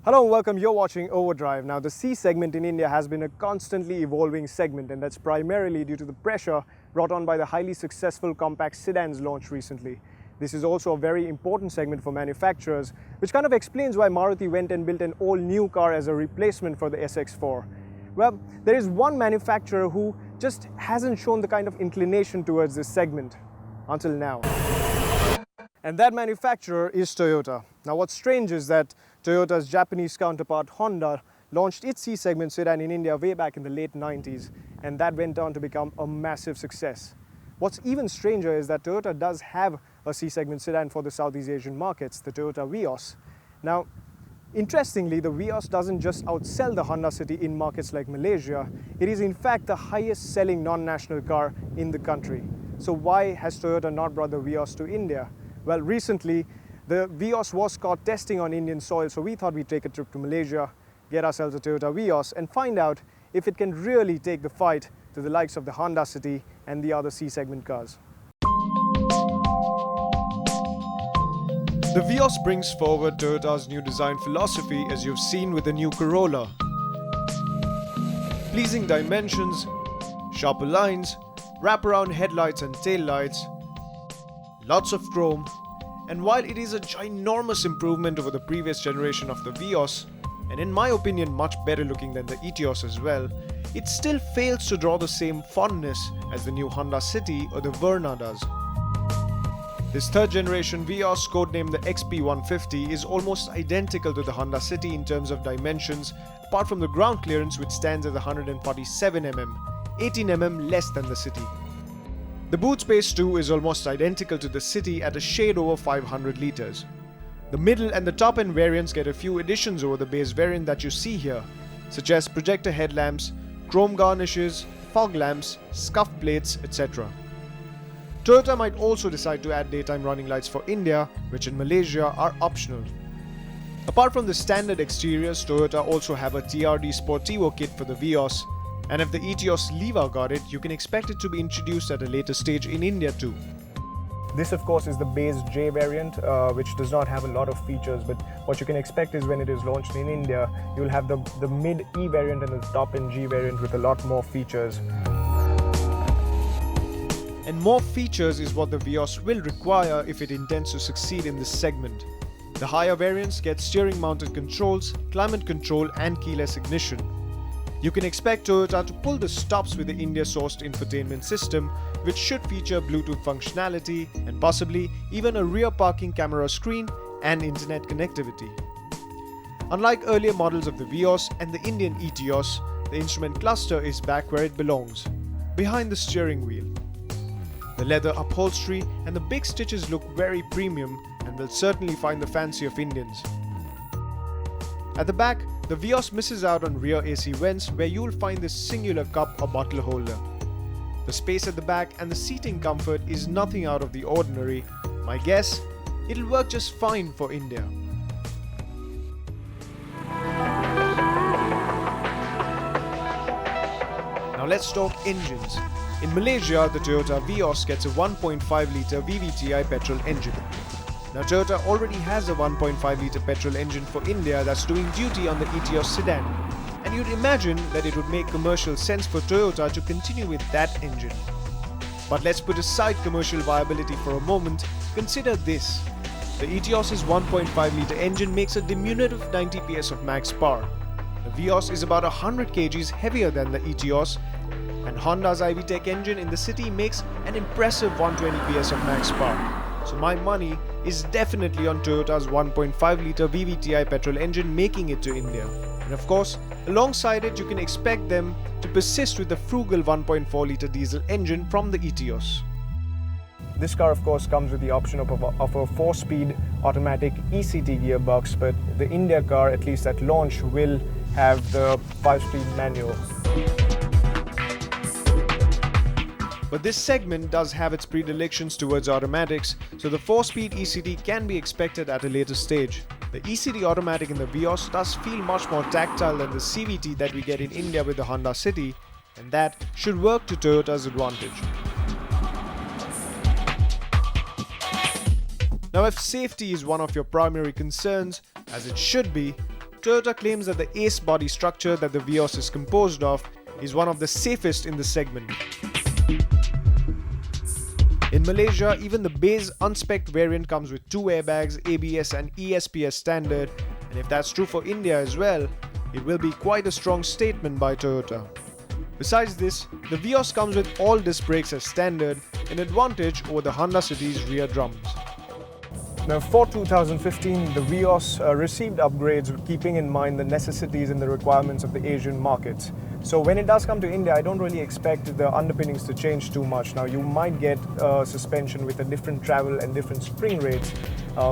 Hello and welcome, you're watching Overdrive. Now the C segment in India has been a constantly evolving segment, and that's primarily due to the pressure brought on by the highly successful compact sedans launched recently. This is also a very important segment for manufacturers, which kind of explains why Maruti went and built an all-new car as a replacement for the SX4. Well, there is one manufacturer who just hasn't shown the kind of inclination towards this segment until now. And that manufacturer is Toyota. Now what's strange is that Toyota's Japanese counterpart Honda launched its C-segment sedan in India way back in the late 90s, and that went on to become a massive success. What's even stranger is that Toyota does have a C-segment sedan for the Southeast Asian markets, the Toyota Vios. Now, interestingly, the Vios doesn't just outsell the Honda City in markets like Malaysia, it is in fact the highest selling non-national car in the country. So why has Toyota not brought the Vios to India? Well, recently, the Vios was caught testing on Indian soil, so we thought we'd take a trip to Malaysia, get ourselves a Toyota Vios, and find out if it can really take the fight to the likes of the Honda City and the other C-segment cars. The Vios brings forward Toyota's new design philosophy, as you've seen with the new Corolla. Pleasing dimensions, sharper lines, wraparound headlights and taillights, lots of chrome, and while it is a ginormous improvement over the previous generation of the Vios, and in my opinion much better looking than the Etios as well, it still fails to draw the same fondness as the new Honda City or the Verna does. This third generation Vios, codenamed the XP150, is almost identical to the Honda City in terms of dimensions, apart from the ground clearance, which stands at 147 mm, 18 mm less than the City. The boot space too is almost identical to the City at a shade over 500 litres. The middle and the top end variants get a few additions over the base variant that you see here, such as projector headlamps, chrome garnishes, fog lamps, scuff plates, etc. Toyota might also decide to add daytime running lights for India, which in Malaysia are optional. Apart from the standard exteriors, Toyota also have a TRD Sportivo kit for the Vios, and if the Etios Liva got it, you can expect it to be introduced at a later stage in India too. This of course is the base J variant, which does not have a lot of features, but what you can expect is when it is launched in India, you'll have the mid E variant and the top end G variant with a lot more features. And more features is what the Vios will require if it intends to succeed in this segment. The higher variants get steering mounted controls, climate control and keyless ignition. You can expect Toyota to pull the stops with the India-sourced infotainment system, which should feature Bluetooth functionality and possibly even a rear parking camera screen and internet connectivity. Unlike earlier models of the Vios and the Indian Etios, the instrument cluster is back where it belongs, behind the steering wheel. The leather upholstery and the big stitches look very premium and will certainly find the fancy of Indians. At the back, the Vios misses out on rear AC vents, where you'll find this singular cup or bottle holder. The space at the back and the seating comfort is nothing out of the ordinary. My guess, it'll work just fine for India. Now let's talk engines. In Malaysia, the Toyota Vios gets a 1.5-litre VVTi petrol engine. Now Toyota already has a 1.5-litre petrol engine for India that's doing duty on the Etios sedan, and you'd imagine that it would make commercial sense for Toyota to continue with that engine. But let's put aside commercial viability for a moment. Consider this. The Etios' 1.5-litre engine makes a diminutive 90 PS of max power. The Vios is about 100 kgs heavier than the Etios, and Honda's iVTEC engine in the City makes an impressive 120 PS of max power. So my money is definitely on Toyota's 1.5-litre VVTi petrol engine making it to India. And of course, alongside it you can expect them to persist with the frugal 1.4-litre diesel engine from the Etios. This car of course comes with the option of a 4-speed automatic ECT gearbox, but the India car, at least at launch, will have the 5-speed manual. But this segment does have its predilections towards automatics, so the 4-speed ECT can be expected at a later stage. The ECT automatic in the Vios does feel much more tactile than the CVT that we get in India with the Honda City, and that should work to Toyota's advantage. Now if safety is one of your primary concerns, as it should be, Toyota claims that the ACE body structure that the Vios is composed of is one of the safest in the segment. In Malaysia, even the base unspec'd variant comes with 2 airbags, ABS and ESP as standard, and if that's true for India as well, it will be quite a strong statement by Toyota. Besides this, the Vios comes with all disc brakes as standard, an advantage over the Honda City's rear drums. Now for 2015, the Vios received upgrades keeping in mind the necessities and the requirements of the Asian markets. So when it does come to India, I don't really expect the underpinnings to change too much. Now you might get suspension with a different travel and different spring rates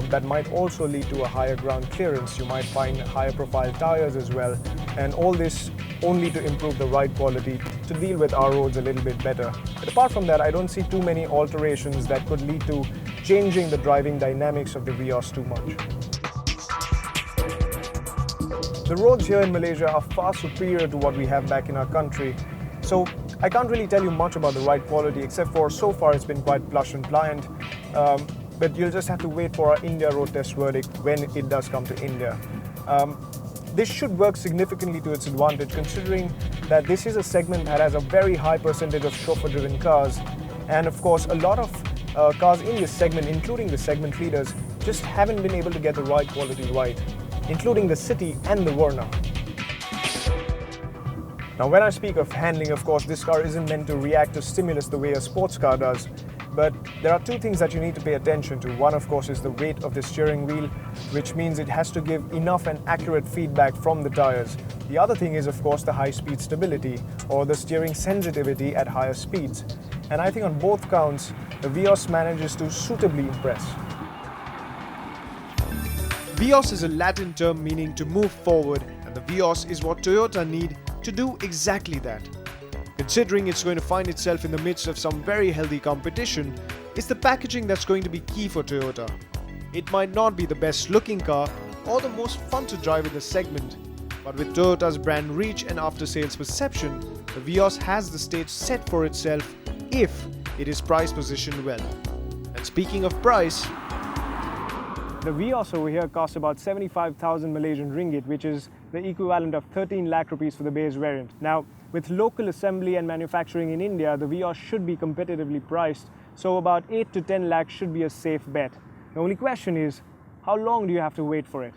that might also lead to a higher ground clearance. You might find higher profile tires as well, and all this only to improve the ride quality to deal with our roads a little bit better. But apart from that, I don't see too many alterations that could lead to changing the driving dynamics of the Vios too much. The roads here in Malaysia are far superior to what we have back in our country, so I can't really tell you much about the ride quality except for so far it's been quite plush and pliant, but you'll just have to wait for our India road test verdict when it does come to India. This should work significantly to its advantage considering that this is a segment that has a very high percentage of chauffeur-driven cars, and of course a lot of cars in this segment, including the segment leaders, just haven't been able to get the ride quality right, including the City and the Verna. Now when I speak of handling, of course this car isn't meant to react to stimulus the way a sports car does, but there are two things that you need to pay attention to. One of course is the weight of the steering wheel, which means it has to give enough and accurate feedback from the tires. The other thing is of course the high speed stability or the steering sensitivity at higher speeds. And I think on both counts, the Vios manages to suitably impress. Vios is a Latin term meaning to move forward, and the Vios is what Toyota need to do exactly that. Considering it's going to find itself in the midst of some very healthy competition, it's the packaging that's going to be key for Toyota. It might not be the best looking car or the most fun to drive in the segment, but with Toyota's brand reach and after-sales perception, the Vios has the stage set for itself if it is price positioned well. And speaking of price, the Vios over here costs about 75,000 Malaysian ringgit, which is the equivalent of 13 lakh rupees for the base variant. Now, with local assembly and manufacturing in India, the Vios should be competitively priced, so about 8 to 10 lakhs should be a safe bet. The only question is, how long do you have to wait for it?